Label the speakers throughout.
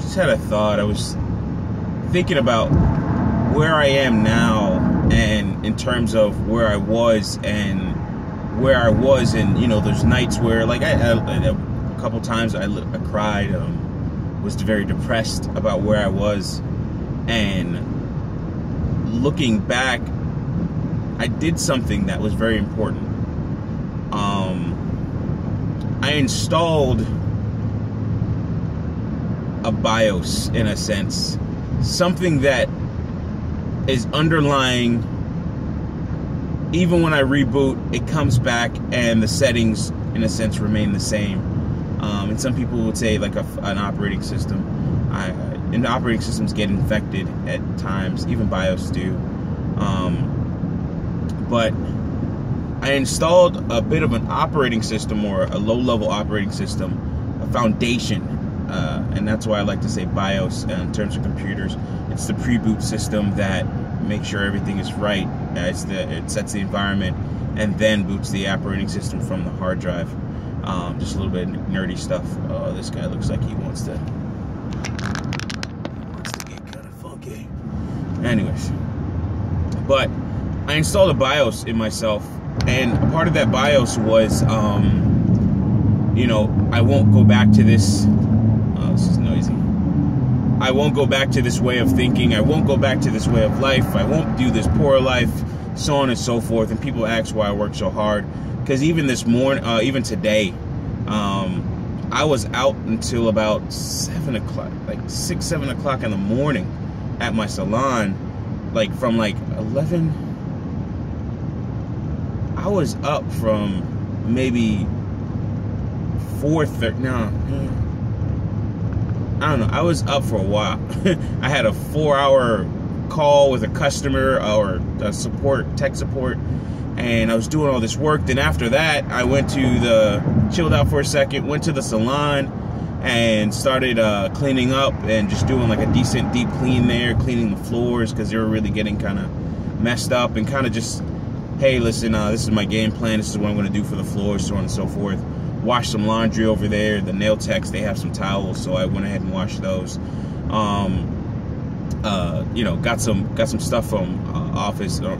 Speaker 1: just had a thought. I was thinking about where I am now, and in terms of where I was and you know, there's nights where, like, a couple times I cried, was very depressed about where I was, and looking back, I did something that was very important. I installed a BIOS, in a sense, something that is underlying. Even when I reboot, it comes back and the settings, in a sense, remain the same. And some people would say, like, an operating system. And operating systems get infected at times, even BIOS do. But I installed a bit of an operating system, or a low-level operating system, a foundation, and that's why I like to say BIOS in terms of computers. It's the pre-boot system that makes sure everything is right. It sets the environment and then boots the operating system from the hard drive. Just a little bit of nerdy stuff. This guy looks like he wants to get kind of funky. Anyways, but I installed a BIOS in myself, and a part of that BIOS was, you know, I won't go back to this. Oh, this is noisy. I won't go back to this way of thinking. I won't go back to this way of life. I won't do this poor life, so on and so forth. And people ask why I work so hard. Because even this morning, even today, I was out until about 7 o'clock, like 6, 7 o'clock in the morning at my salon. Like from like 11, I was up from maybe 4:30, no, I don't know, I was up for a while. I had a 4-hour call with a customer, or a tech support, and I was doing all this work. Then after that, I went to chilled out for a second, went to the salon, and started cleaning up and just doing like a decent deep clean there, cleaning the floors, because they were really getting kind of messed up, and kind of just, hey, listen, this is my game plan, this is what I'm going to do for the floors, so on and so forth. Washed some laundry over there. The nail techs, they have some towels, so I went ahead and washed those. You know, got some stuff from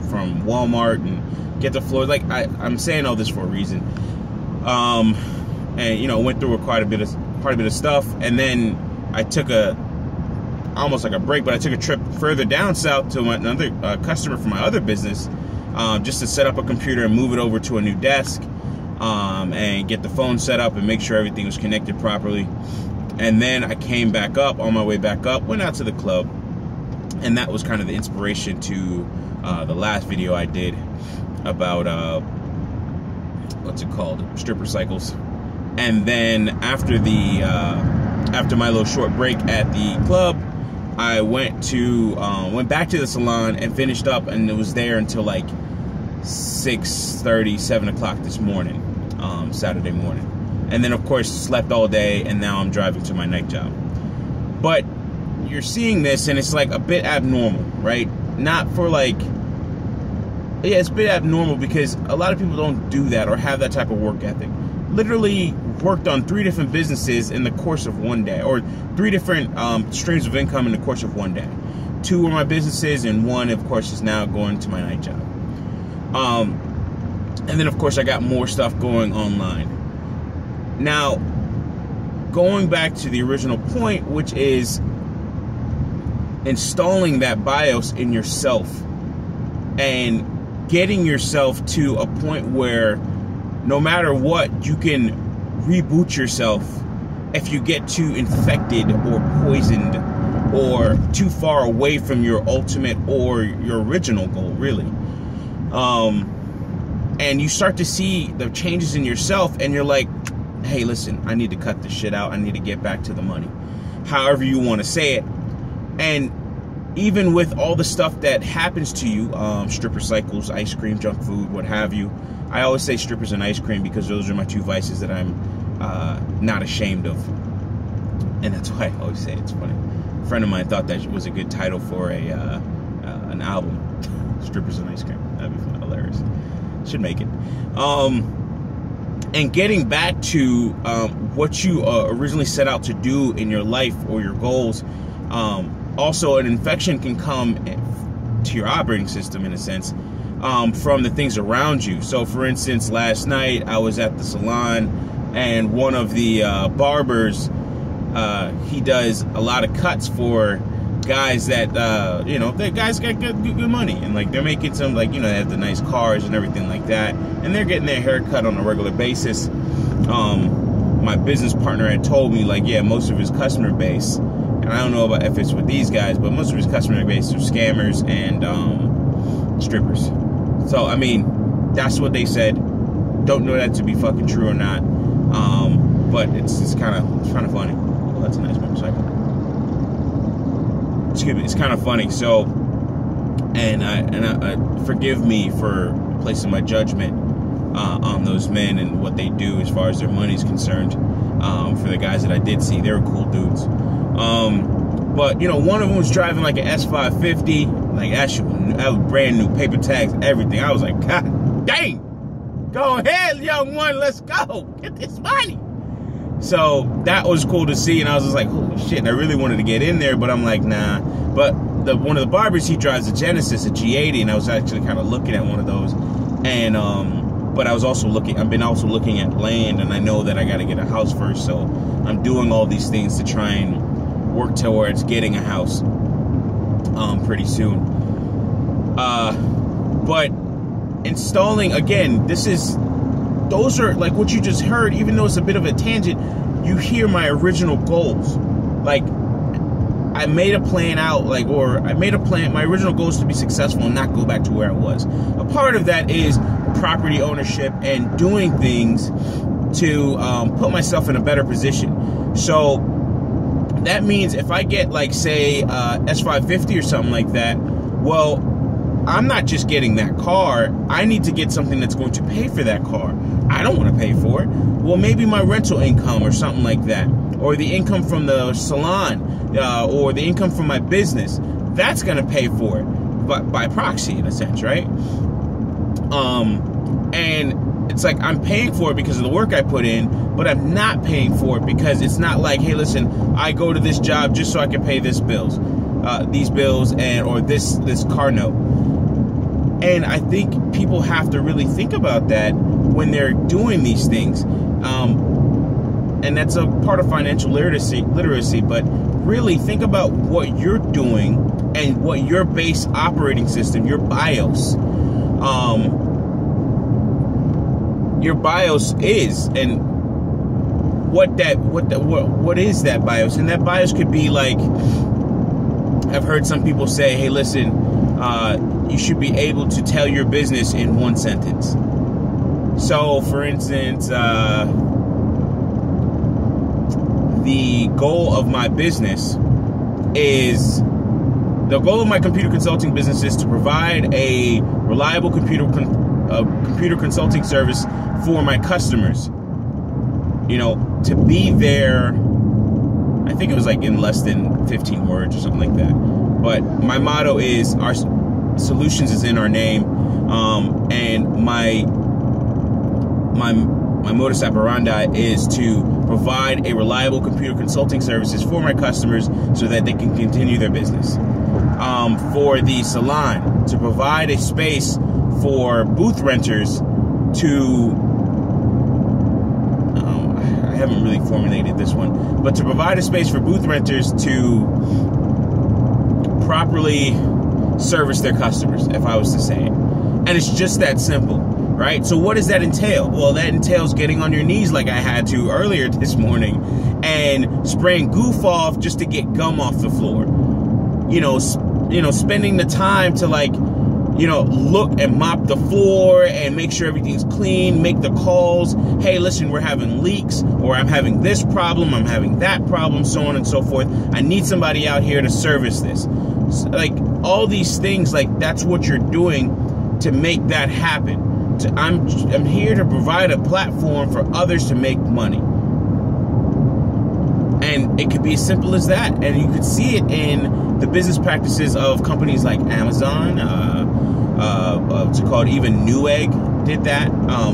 Speaker 1: from Walmart, and get the floors. Like, I'm saying all this for a reason. And you know, went through quite a bit of stuff, and then I took almost like a break, but I took a trip further down south to another customer for my other business, just to set up a computer and move it over to a new desk, and get the phone set up and make sure everything was connected properly. And then I came back up, on my way back up, went out to the club, and that was kind of the inspiration to the last video I did about what's it called, stripper cycles. And then after my little short break at the club, I went back to the salon and finished up, and it was there until like 6:30, 7 o'clock this morning, Saturday morning. And then of course slept all day, and now I'm driving to my night job. But you're seeing this, and it's like a bit abnormal, right? Not for like, yeah, it's a bit abnormal because a lot of people don't do that or have that type of work ethic. Literally worked on 3 different businesses in the course of one day, or 3 different streams of income in the course of one day. 2 were my businesses, and 1, of course, is now going to my night job. And then, of course, I got more stuff going online. Now, going back to the original point, which is installing that BIOS in yourself and getting yourself to a point where no matter what, you can reboot yourself if you get too infected or poisoned or too far away from your ultimate or your original goal, really. And you start to see the changes in yourself, and you're like, hey, listen, I need to cut this shit out. I need to get back to the money. However you want to say it. And even with all the stuff that happens to you, stripper cycles, ice cream, junk food, what have you, I always say strippers and ice cream because those are my 2 vices that I'm not ashamed of. And that's why I always say it's funny. A friend of mine thought that was a good title for an album. Strippers and ice cream. That'd be fun, hilarious. Should make it. And getting back to what you originally set out to do in your life or your goals, also an infection can come to your operating system in a sense from the things around you. So for instance, last night I was at the salon, and one of the barbers, he does a lot of cuts for guys that the guys got good money, and like they're making some, like, they have the nice cars and everything like that, and they're getting their hair cut on a regular basis. My business partner had told me, like, yeah, most of his customer base, and I don't know about if it's with these guys, but most of his customer base are scammers and strippers. So I mean, that's what they said. Don't know that to be fucking true or not, but it's kind of funny. Oh, that's a nice motorcycle. Excuse me, it's kind of funny. So, and forgive me for placing my judgment on those men and what they do as far as their money is concerned. For the guys that I did see, they were cool dudes. But one of them was driving like an S550, like that was brand new, paper tags, everything. I was like, God dang, go ahead, young one, let's go, get this money. So that was cool to see, and I was just like, holy shit, and I really wanted to get in there, but I'm like, nah. But one of the barbers, he drives a Genesis, a G80, and I was actually kind of looking at one of those, and but I was also I've been also looking at land, and I know that I got to get a house first, so I'm doing all these things to try and work towards getting a house pretty soon. But installing, again, those are like what you just heard. Even though it's a bit of a tangent, you hear my original goals. Like, I made a plan out, my original goal is to be successful and not go back to where I was. A part of that is property ownership and doing things to put myself in a better position. So that means if I get, like, say, S550 or something like that, well, I'm not just getting that car. I need to get something that's going to pay for that car. I don't want to pay for it. Well, maybe my rental income or something like that, or the income from the salon, or the income from my business, that's going to pay for it, but by proxy, in a sense, right? And it's like I'm paying for it because of the work I put in, but I'm not paying for it because it's not like, hey, listen, I go to this job just so I can pay these bills, or this car note. And I think people have to really think about that when they're doing these things. And that's a part of financial literacy, but really think about what you're doing and what your base operating system, your BIOS, is, and what is that BIOS? And that BIOS could be like, I've heard some people say, hey, listen, you should be able to tell your business in one sentence. So, for instance, the goal of my computer consulting business is to provide a reliable computer consulting service for my customers. To be there, I think it was like in less than 15 words or something like that. But my motto is, our solutions is in our name, and my modus operandi is to provide a reliable computer consulting services for my customers so that they can continue their business. For the salon, to provide a space for booth renters to, I haven't really formulated this one, but to provide a space for booth renters to properly service their customers, if I was to say it. And it's just that simple, right? So what does that entail? Well, that entails getting on your knees like I had to earlier this morning and spraying goof off just to get gum off the floor. Spending the time to, like, look and mop the floor and make sure everything's clean, make the calls. Hey, listen, we're having leaks, or I'm having this problem, I'm having that problem, so on and so forth. I need somebody out here to service this. So, like, all these things, like, that's what you're doing to make that happen. I'm here to provide a platform for others to make money. And it could be as simple as that. And you could see it in the business practices of companies like Amazon, what's it called? Even Newegg did that,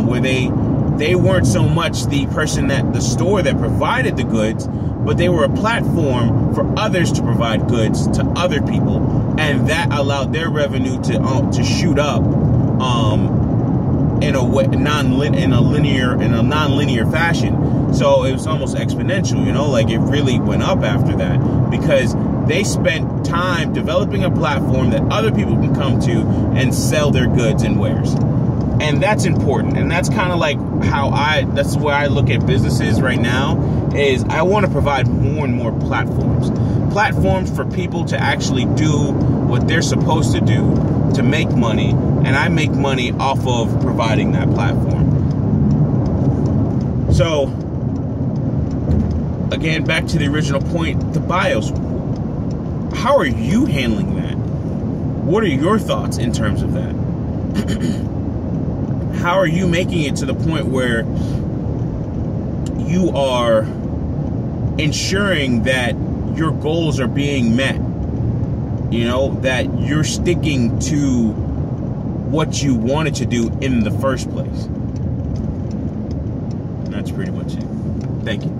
Speaker 1: where they they weren't so much the person that the store that provided the goods, but they were a platform for others to provide goods to other people, and that allowed their revenue to shoot up in a way, non-linear fashion. So it was almost exponential, you know, like it really went up after that because they spent time developing a platform that other people can come to and sell their goods and wares. And that's important. And that's kind of like that's where I look at businesses right now, is I want to provide more and more platforms for people to actually do what they're supposed to do to make money. And I make money off of providing that platform. So again, back to the original point, the BIOS. How are you handling that? What are your thoughts in terms of that? How are you making it to the point where you are ensuring that your goals are being met? You know, that you're sticking to what you wanted to do in the first place. And that's pretty much it. Thank you.